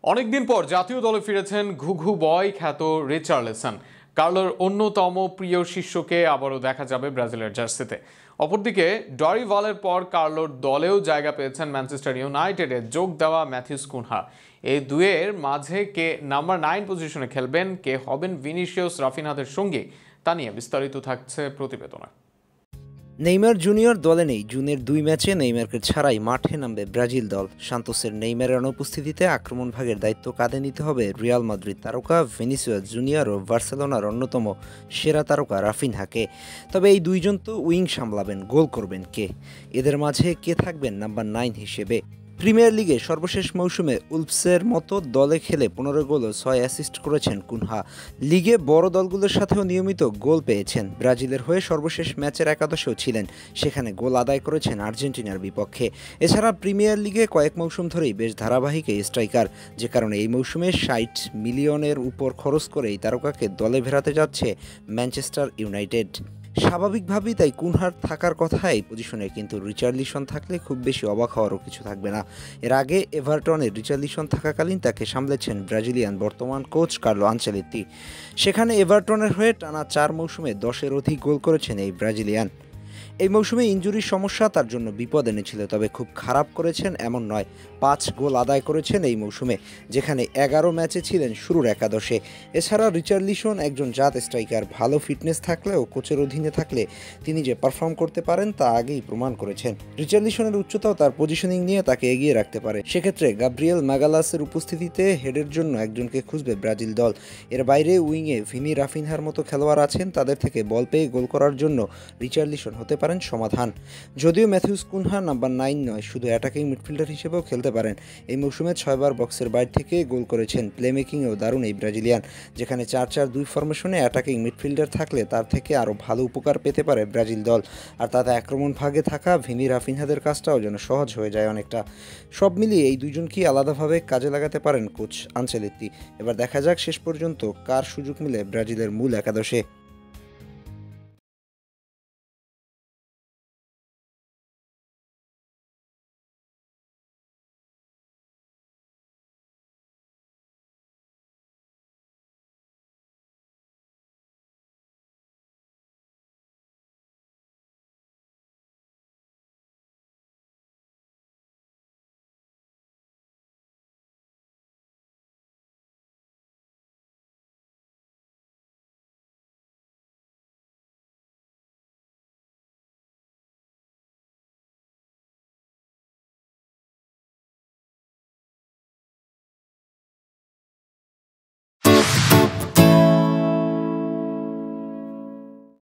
অনেকদিন পর জাতীয় দলে ফিরেছেন ঘুঘু বয় খ্যাত রিচার্লিসন। কার্লোর অন্যতম প্রিয় শিষ্যকে আবারও দেখা যাবে ব্রাজিলের জার্সিতে। অপরদিকে ডরিভালের পর কার্লোর দলেও জায়গা পেয়েছেন ম্যানচেস্টার ইউনাইটেডে যোগ দেওয়া ম্যাথিউস কুনহা। এই দুয়ের মাঝে কে নাম্বার 9 পজিশনে খেলবেন, কে হবেন ভিনিসিয়াস রাফিনহাদের সঙ্গী, তা নিয়ে বিস্তারিত থাকছে প্রতিবেদনে। নেইমার জুনিয়র দলে নেই। জুনের 2 ম্যাচে নেইমারকে ছাড়াই মাঠে নামবে ব্রাজিল দল। সান্তোসের নেইমারের অনুপস্থিতিতে আক্রমণ ভাগের দায়িত্ব কাঁধে নিতে হবে রিয়াল মাদ্রিদ তারকা ভিনিসিয়াস জুনিয়র ও বার্সেলোনার অন্যতম সেরা তারকা রাফিনহাকে। তবে এই দুইজন তো উইং সামলাবেন, গোল করবেন কে? এদের মাঝে কে থাকবেন নাম্বার 9 হিসেবে? প্রিমিয়ার লিগে সর্বশেষ মৌসুমে উলফসের মতো দলে খেলে 15 গোল ও 6 অ্যাসিস্ট করেছেন কুনহা। লিগে বড় দলগুলোর সাথেও নিয়মিত গোল পেয়েছেন। ব্রাজিলের হয়ে সর্বশেষ ম্যাচের একাদশেও ছিলেন, সেখানে গোল আদায় করেছেন আর্জেন্টিনার বিপক্ষে। এছাড়া প্রিমিয়ার লিগে কয়েক মৌসুম ধরেই বেশ ধারাবাহিক এই স্ট্রাইকার, যে কারণে এই মৌসুমে 60 মিলিয়নের উপর খরচ করে এই তারকাকে দলে ফেরাতে যাচ্ছে ম্যানচেস্টার ইউনাইটেড। স্বাভাবিকভাবেই তাই কুনহার থাকার কথা এই পজিশনে, কিন্তু রিচার্লিসন থাকলে খুব বেশি অবাক হওয়ারও কিছু থাকবে না। এর আগে এভারটনে রিচার্লিসন থাকাকালীন তাকে সামলেছেন ব্রাজিলিয়ান বর্তমান কোচ কার্লো আনচেলত্তি। সেখানে এভারটনের হয়ে টানা 4 মৌসুমে 10-এর অধিক গোল করেছেন এই ব্রাজিলিয়ান। এই মৌসুমে ইনজুরির সমস্যা তার জন্য বিপদ এনেছিল, তবে খুব খারাপ করেছেন এমন নয়। 5 গোল আদায় করেছেন এই মৌসুমে, যেখানে 11 ম্যাচে ছিলেন শুরুর একাদশে। এছাড়া রিচার্লিসন একজন জাত স্ট্রাইকার। ভালো ফিটনেস থাকলেও কোচের অধীনে থাকলে তিনি যে পারফর্ম করতে পারেন তা আগেই প্রমাণ করেছেন। রিচার্লিসনের উচ্চতাও তার পজিশনিং নিয়ে তাকে এগিয়ে রাখতে পারে। সেক্ষেত্রে গাব্রিয়েল মাগালাসের উপস্থিতিতে হেডের জন্য একজনকে খুঁজবে ব্রাজিল দল। এর বাইরে উইংয়ে ভিনি রাফিনহার মতো খেলোয়াড় আছেন, তাদের থেকে বল পেয়ে গোল করার জন্য রিচার্লিসন হতে পারেন সমাধান। যদিও ম্যাথিউস কুনহা নাম্বার 9 নয়, শুধু অ্যাটাকিং মিডফিল্ডার হিসেবেও খেলতে পারেন। এই মৌসুমে 6 বার বক্সের বাইরে থেকে গোল করেছেন। প্লেমেকিংয়েও দারুণ এই ব্রাজিলিয়ান, যেখানে 4-4-2 ফরমেশনে অ্যাটাকিং মিডফিল্ডার থাকলে তার থেকে আরও ভালো উপকার পেতে পারে ব্রাজিল দল। আর তাতে আক্রমণ ভাগে থাকা ভিনি রাফিনহাদের কাজটাও যেন সহজ হয়ে যায় অনেকটা। সব মিলিয়ে এই দুইজনকেই আলাদাভাবে কাজে লাগাতে পারেন কোচ আনচেলত্তি। এবার দেখা যাক শেষ পর্যন্ত কার সুযোগ মিলে ব্রাজিলের মূল একাদশে।